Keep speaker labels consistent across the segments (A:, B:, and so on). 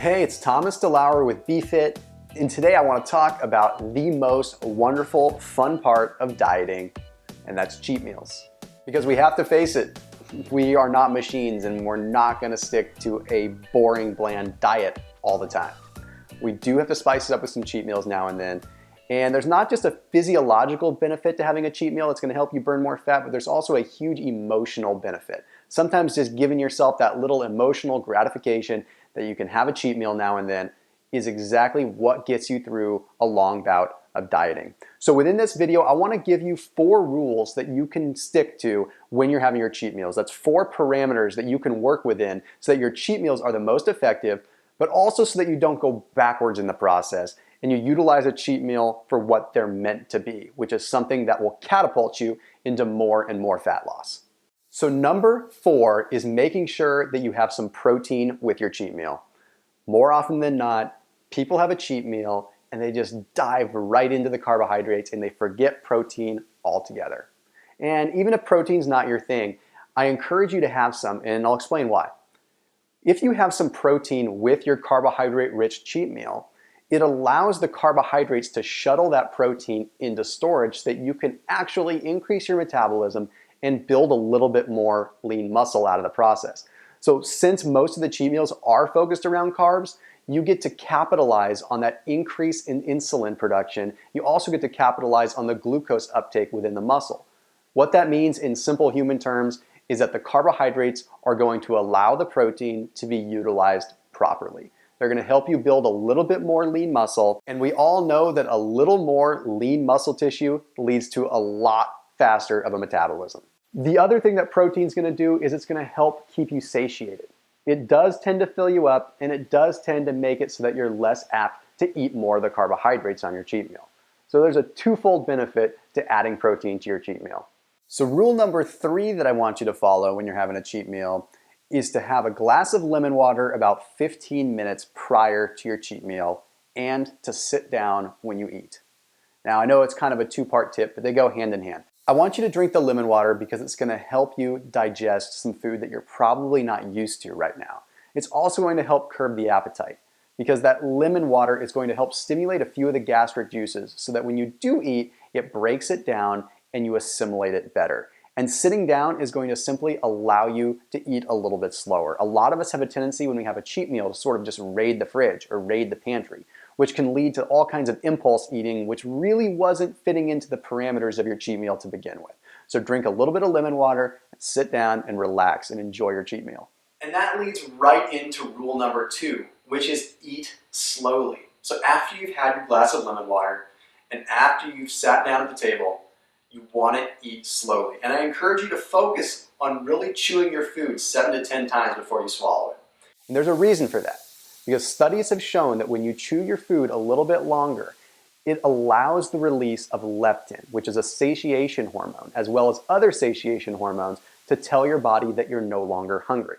A: Hey, it's Thomas DeLauer with BeFit, and today I want to talk about the most wonderful, fun part of dieting, and that's cheat meals. Because we have to face it, we are not machines and we're not going to stick to a boring, bland diet all the time. We do have to spice it up with some cheat meals now and then. And there's not just a physiological benefit to having a cheat meal that's going to help you burn more fat, but there's also a huge emotional benefit. Sometimes just giving yourself that little emotional gratification that you can have a cheat meal now and then is exactly what gets you through a long bout of dieting. So within this video, I want to give you 4 rules that you can stick to when you're having your cheat meals. That's 4 parameters that you can work within so that your cheat meals are the most effective, but also so that you don't go backwards in the process and you utilize a cheat meal for what they're meant to be, which is something that will catapult you into more and more fat loss. So number 4 is making sure that you have some protein with your cheat meal. More often than not, people have a cheat meal and they just dive right into the carbohydrates and they forget protein altogether. And even if protein's not your thing, I encourage you to have some, and I'll explain why. If you have some protein with your carbohydrate-rich cheat meal, it allows the carbohydrates to shuttle that protein into storage so that you can actually increase your metabolism and build a little bit more lean muscle out of the process. So since most of the cheat meals are focused around carbs, you get to capitalize on that increase in insulin production. You also get to capitalize on the glucose uptake within the muscle. What that means in simple human terms is that the carbohydrates are going to allow the protein to be utilized properly. They're going to help you build a little bit more lean muscle, and we all know that a little more lean muscle tissue leads to a lot faster of a metabolism. The other thing that protein's going to do is it's going to help keep you satiated. It does tend to fill you up, and it does tend to make it so that you're less apt to eat more of the carbohydrates on your cheat meal. So there's a twofold benefit to adding protein to your cheat meal. So rule number 3 that I want you to follow when you're having a cheat meal is to have a glass of lemon water about 15 minutes prior to your cheat meal and to sit down when you eat. Now I know it's kind of a 2-part tip, but they go hand in hand. I want you to drink the lemon water because it's going to help you digest some food that you're probably not used to right now. It's also going to help curb the appetite because that lemon water is going to help stimulate a few of the gastric juices so that when you do eat, it breaks it down and you assimilate it better. And sitting down is going to simply allow you to eat a little bit slower. A lot of us have a tendency when we have a cheat meal to sort of just raid the fridge or raid the pantry, which can lead to all kinds of impulse eating, which really wasn't fitting into the parameters of your cheat meal to begin with. So drink a little bit of lemon water, sit down and relax and enjoy your cheat meal. And that leads right into rule number 2, which is eat slowly. So after you've had your glass of lemon water and after you've sat down at the table, you want to eat slowly. And I encourage you to focus on really chewing your food 7 to 10 times before you swallow it. And there's a reason for that. Because studies have shown that when you chew your food a little bit longer, it allows the release of leptin, which is a satiation hormone, as well as other satiation hormones, to tell your body that you're no longer hungry.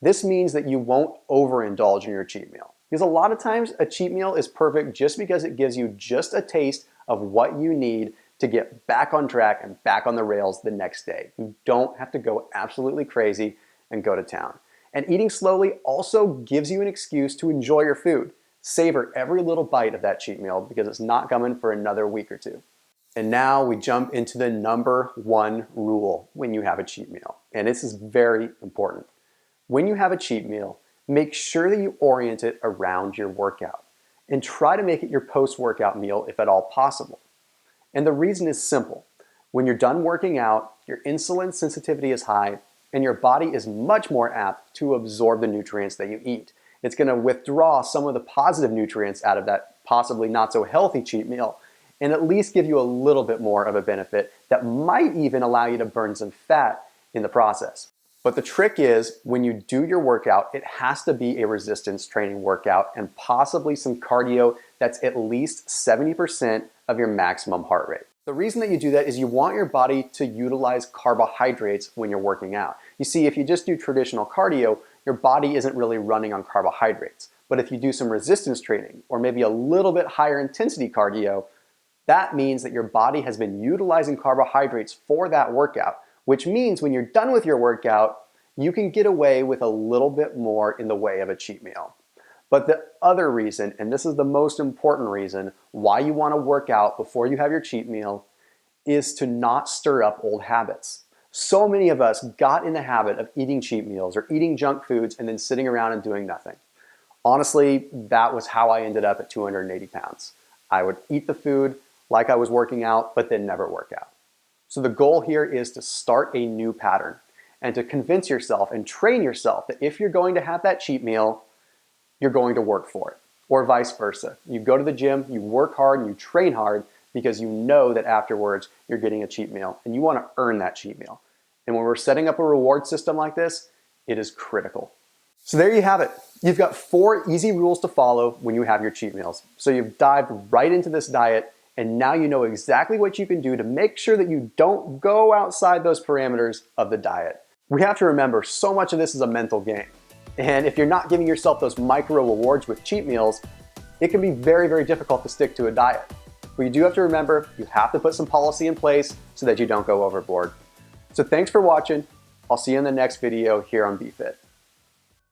A: This means that you won't overindulge in your cheat meal. Because a lot of times a cheat meal is perfect just because it gives you just a taste of what you need to get back on track and back on the rails the next day. You don't have to go absolutely crazy and go to town. And eating slowly also gives you an excuse to enjoy your food. Savor every little bite of that cheat meal because it's not coming for another week or 2. And now we jump into the number 1 rule when you have a cheat meal. And this is very important. When you have a cheat meal, make sure that you orient it around your workout. And try to make it your post-workout meal if at all possible. And the reason is simple. When you're done working out, your insulin sensitivity is high, and your body is much more apt to absorb the nutrients that you eat. It's going to withdraw some of the positive nutrients out of that possibly not so healthy cheat meal and at least give you a little bit more of a benefit that might even allow you to burn some fat in the process. But the trick is when you do your workout, it has to be a resistance training workout and possibly some cardio that's at least 70% of your maximum heart rate. The reason that you do that is you want your body to utilize carbohydrates when you're working out. You see, if you just do traditional cardio, your body isn't really running on carbohydrates. But if you do some resistance training or maybe a little bit higher intensity cardio, that means that your body has been utilizing carbohydrates for that workout, which means when you're done with your workout, you can get away with a little bit more in the way of a cheat meal. But the other reason, and this is the most important reason why you want to work out before you have your cheat meal, is to not stir up old habits. So many of us got in the habit of eating cheat meals or eating junk foods and then sitting around and doing nothing. Honestly, that was how I ended up at 280 pounds. I would eat the food like I was working out, but then never work out. So the goal here is to start a new pattern and to convince yourself and train yourself that if you're going to have that cheat meal, you're going to work for it, or vice versa. You go to the gym, you work hard, and you train hard because you know that afterwards you're getting a cheat meal and you want to earn that cheat meal. And when we're setting up a reward system like this, it is critical. So there you have it. You've got 4 easy rules to follow when you have your cheat meals. So you've dived right into this diet and now you know exactly what you can do to make sure that you don't go outside those parameters of the diet. We have to remember so much of this is a mental game. And if you're not giving yourself those micro rewards with cheat meals, it can be very, very difficult to stick to a diet. But you do have to remember, you have to put some policy in place so that you don't go overboard. So thanks for watching. I'll see you in the next video here on BeFit.